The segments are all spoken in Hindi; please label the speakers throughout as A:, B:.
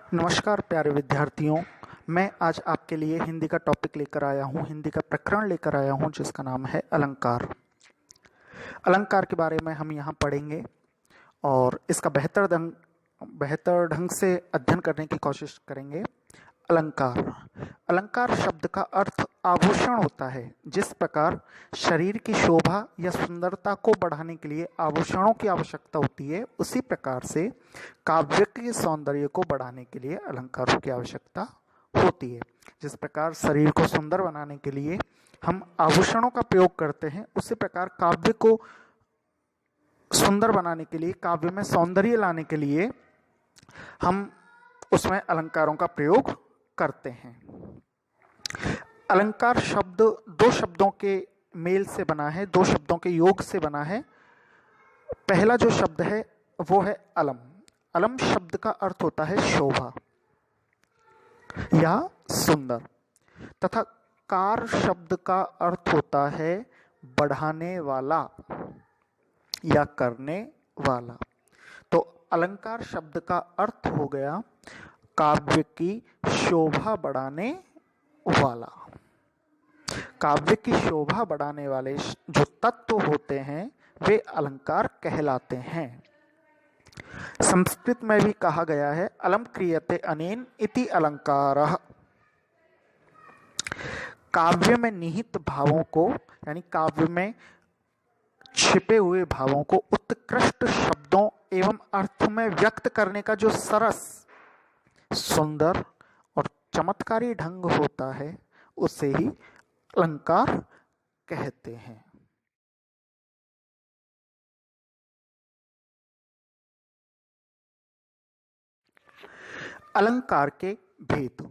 A: नमस्कार प्यारे विद्यार्थियों। मैं आज आपके लिए हिंदी का टॉपिक लेकर आया हूँ, हिंदी का प्रकरण लेकर आया हूँ जिसका नाम है अलंकार। अलंकार के बारे में हम यहाँ पढ़ेंगे और इसका बेहतर ढंग से अध्ययन करने की कोशिश करेंगे। अलंकार अलंकार शब्द का अर्थ आभूषण होता है। जिस प्रकार शरीर की शोभा या सुंदरता को बढ़ाने के लिए आभूषणों की आवश्यकता होती है, उसी प्रकार से काव्य के सौंदर्य को बढ़ाने के लिए अलंकारों की आवश्यकता होती है। जिस प्रकार शरीर को सुंदर बनाने के लिए हम आभूषणों का प्रयोग करते हैं, उसी प्रकार काव्य को सुंदर बनाने के लिए, काव्य में सौंदर्य लाने के लिए हम उसमें अलंकारों का प्रयोग करते हैं। अलंकार शब्द दो शब्दों के मेल से बना है, दो शब्दों के योग से बना है। पहला जो शब्द है वो है अलम। अलम शब्द का अर्थ होता है शोभा या सुंदर, तथा कार शब्द का अर्थ होता है बढ़ाने वाला या करने वाला। तो अलंकार शब्द का अर्थ हो गया काव्य की शोभा बढ़ाने वाला। काव्य की शोभा बढ़ाने वाले जो तत्व होते हैं वे अलंकार कहलाते हैं। संस्कृत में भी कहा गया है अलम क्रियते अनेन इति अलंकारः। काव्य में निहित भावों को, यानी काव्य में छिपे हुए भावों को उत्कृष्ट शब्दों एवं अर्थ में व्यक्त करने का जो सरस, सुंदर और चमत्कारी ढंग होता है, उसे ही अलंकार कहते हैं। अलंकार के भेद।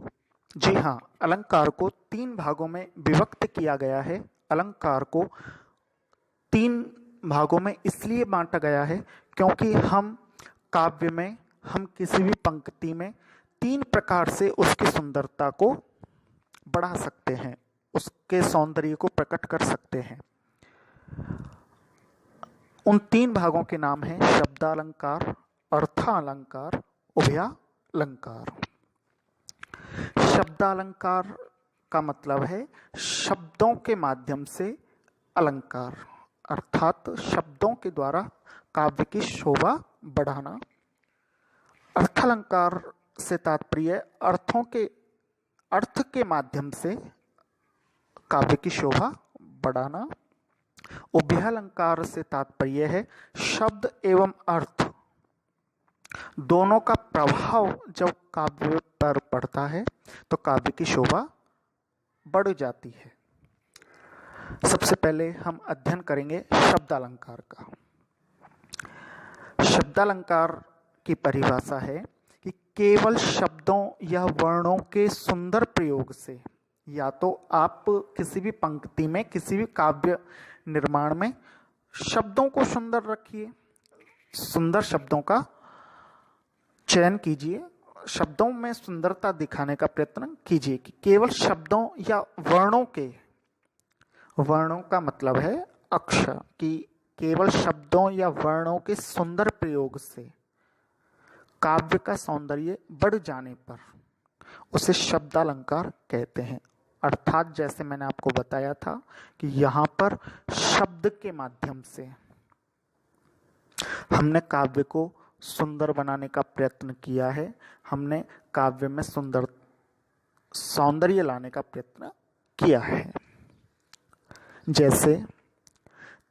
A: जी हाँ, अलंकार को तीन भागों में विभक्त किया गया है। अलंकार को तीन भागों में इसलिए बांटा गया है क्योंकि हम काव्य में, हम किसी भी पंक्ति में तीन प्रकार से उसकी सुंदरता को बढ़ा सकते हैं, उसके सौंदर्य को प्रकट कर सकते हैं। उन तीन भागों के नाम हैं शब्दालंकार, अर्थालंकार, उभयालंकार। शब्दालंकार का मतलब है शब्दों के माध्यम से अलंकार, अर्थात शब्दों के द्वारा काव्य की शोभा बढ़ाना। अर्थालंकार से तात्पर्य अर्थ के माध्यम से काव्य की शोभा बढ़ाना। उभयालंकार से तात्पर्य है शब्द एवं अर्थ दोनों का प्रभाव जब काव्य पर पड़ता है तो काव्य की शोभा बढ़ जाती है। सबसे पहले हम अध्ययन करेंगे शब्दालंकार का। शब्दालंकार की परिभाषा है कि केवल शब्दों या वर्णों के सुंदर प्रयोग से, या तो आप किसी भी पंक्ति में, किसी भी काव्य निर्माण में शब्दों को सुंदर रखिए, सुंदर शब्दों का चयन कीजिए, शब्दों में सुंदरता दिखाने का प्रयत्न कीजिए कि केवल शब्दों या वर्णों के, वर्णों का मतलब है अक्षर, कि केवल शब्दों या वर्णों के सुंदर प्रयोग से काव्य का सौंदर्य बढ़ जाने पर उसे शब्दालंकार कहते हैं। अर्थात जैसे मैंने आपको बताया था कि यहाँ पर शब्द के माध्यम से हमने काव्य को सुंदर बनाने का प्रयत्न किया है, हमने काव्य में सुंदर सौंदर्य लाने का प्रयत्न किया है। जैसे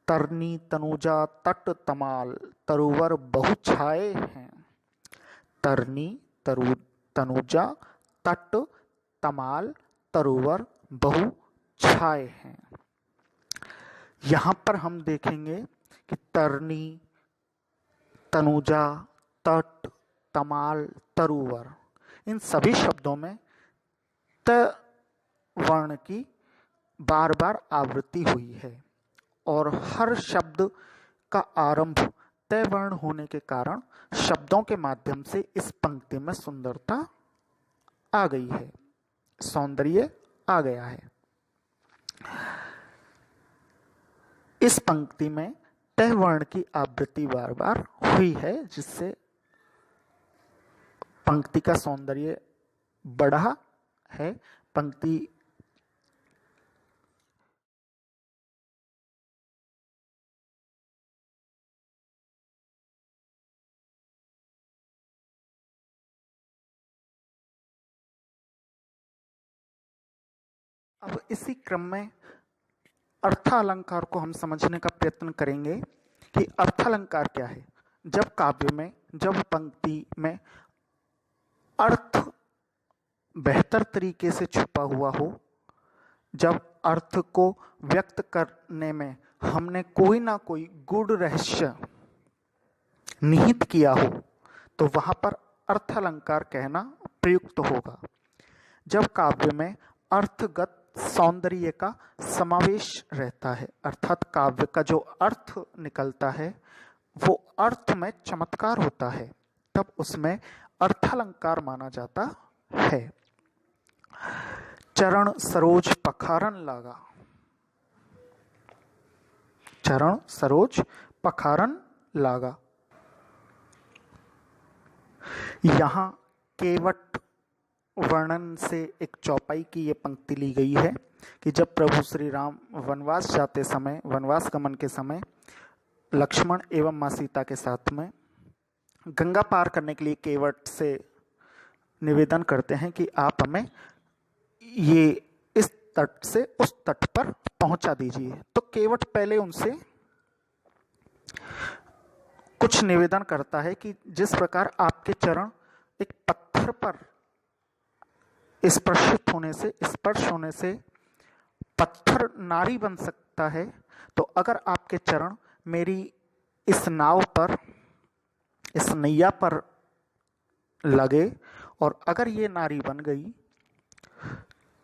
A: तरनी तनुजा तट तमाल तरुवर बहु छाए हैं। तरनी तनुजा तट तमाल तरुवर बहु छाए हैं। यहां पर हम देखेंगे कि तरनी, तनुजा, तट, तमाल, तरुवर, इन सभी शब्दों में त वर्ण की बार बार आवृत्ति हुई है और हर शब्द का आरंभ तय वर्ण होने के कारण शब्दों के माध्यम से इस पंक्ति में सुंदरता आ गई है, सौंदर्य आ गया है। इस पंक्ति में तय वर्ण की आवृत्ति बार बार हुई है, जिससे पंक्ति का सौंदर्य बढ़ा है। पंक्ति अब इसी क्रम में अर्थालंकार को हम समझने का प्रयत्न करेंगे कि अर्थालंकार क्या है। जब काव्य में, जब पंक्ति में अर्थ बेहतर तरीके से छुपा हुआ हो, जब अर्थ को व्यक्त करने में हमने कोई ना कोई गूढ़ रहस्य निहित किया हो, तो वहां पर अर्थालंकार कहना प्रयुक्त होगा। जब काव्य में अर्थगत सौंदर्य का समावेश रहता है, अर्थात काव्य का जो अर्थ निकलता है वो अर्थ में चमत्कार होता है, तब उसमें अर्थालंकार माना जाता है। चरण सरोज पखारन लागा, चरण सरोज पखारन लागा। यहां केवट वर्णन से एक चौपाई की ये पंक्ति ली गई है कि जब प्रभु श्री राम वनवास जाते समय, वनवास गमन के समय लक्ष्मण एवं मां सीता के साथ में गंगा पार करने के लिए केवट से निवेदन करते हैं कि आप हमें ये इस तट से उस तट पर पहुंचा दीजिए। तो केवट पहले उनसे कुछ निवेदन करता है कि जिस प्रकार आपके चरण एक पत्थर पर स्पर्श होने से पत्थर नारी बन सकता है, तो अगर आपके चरण मेरी इस नाव पर, इस नैया पर लगे और अगर ये नारी बन गई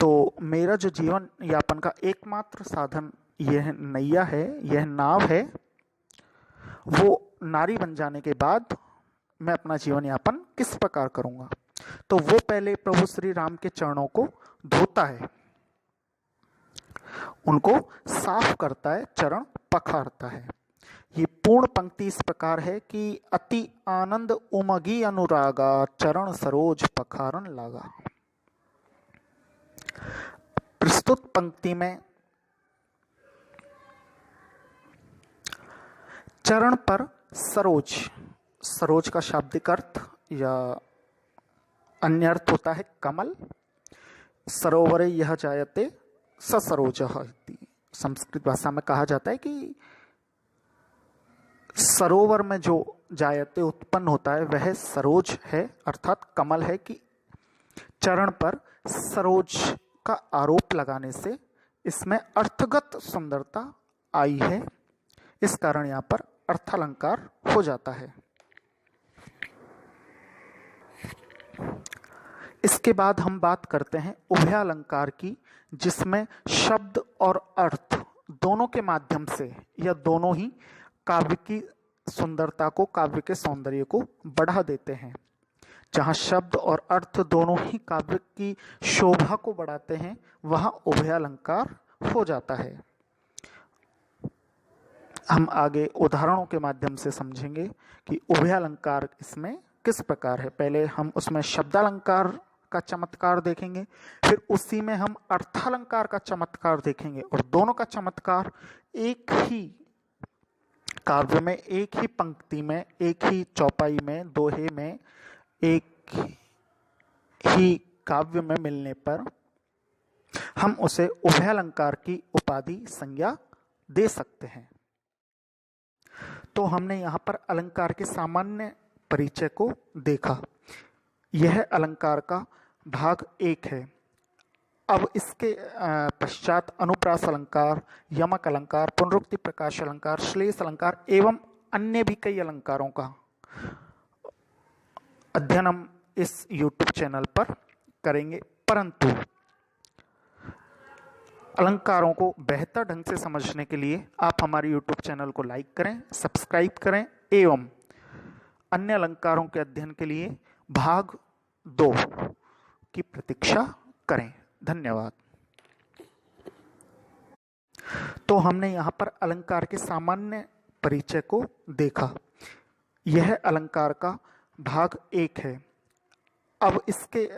A: तो मेरा जो जीवन यापन का एकमात्र साधन यह नैया है, यह नाव है, वो नारी बन जाने के बाद मैं अपना जीवन यापन किस प्रकार करूंगा। तो वो पहले प्रभु श्री राम के चरणों को धोता है, उनको साफ करता है, चरण पखारता है। ये पूर्ण पंक्ति इस प्रकार है कि अति आनंद उमगी अनुरागा, चरण सरोज पखारन लागा। प्रस्तुत पंक्ति में चरण पर सरोज, सरोज का शाब्दिक अर्थ या अन्य अर्थ होता है कमल। सरोवरे यह जायते ससरोजः इति, संस्कृत भाषा में कहा जाता है कि सरोवर में जो जायते उत्पन्न होता है वह सरोज है, अर्थात कमल है। कि चरण पर सरोज का आरोप लगाने से इसमें अर्थगत सुंदरता आई है, इस कारण यहाँ पर अर्थालंकार हो जाता है। इसके बाद हम बात करते हैं उभयालंकार की, जिसमें शब्द और अर्थ दोनों के माध्यम से या दोनों ही काव्य की सुंदरता को, काव्य के सौंदर्य को बढ़ा देते हैं। जहां शब्द और अर्थ दोनों ही काव्य की शोभा को बढ़ाते हैं, वहां उभयालंकार हो जाता है। हम आगे उदाहरणों के माध्यम से समझेंगे कि उभयालंकार इसमें किस प्रकार है। पहले हम उसमें शब्दालंकार का चमत्कार देखेंगे, फिर उसी में हम अर्थालंकार का चमत्कार देखेंगे, और दोनों का चमत्कार एक ही काव्य में, एक ही पंक्ति में, एक ही चौपाई में, दोहे में, एक ही काव्य में मिलने पर हम उसे उभयालंकार की उपाधि, संज्ञा दे सकते हैं। तो हमने यहाँ पर अलंकार के सामान्य परिचय को देखा। यह अलंकार का भाग 1 है। अब इसके पश्चात अनुप्रास अलंकार, यमक अलंकार, पुनरुक्ति प्रकाश अलंकार, श्लेष अलंकार एवं अन्य भी कई अलंकारों का अध्ययन हम इस YouTube चैनल पर करेंगे। परंतु अलंकारों को बेहतर ढंग से समझने के लिए आप हमारे YouTube चैनल को लाइक करें, सब्सक्राइब करें एवं अन्य अलंकारों के अध्ययन के लिए भाग 2 की प्रतीक्षा करें। धन्यवाद। तो हमने यहाँ पर अलंकार के सामान्य परिचय को देखा। यह अलंकार का भाग 1 है। अब इसके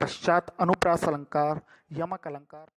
A: पश्चात अनुप्रास अलंकार, यमक अलंकार।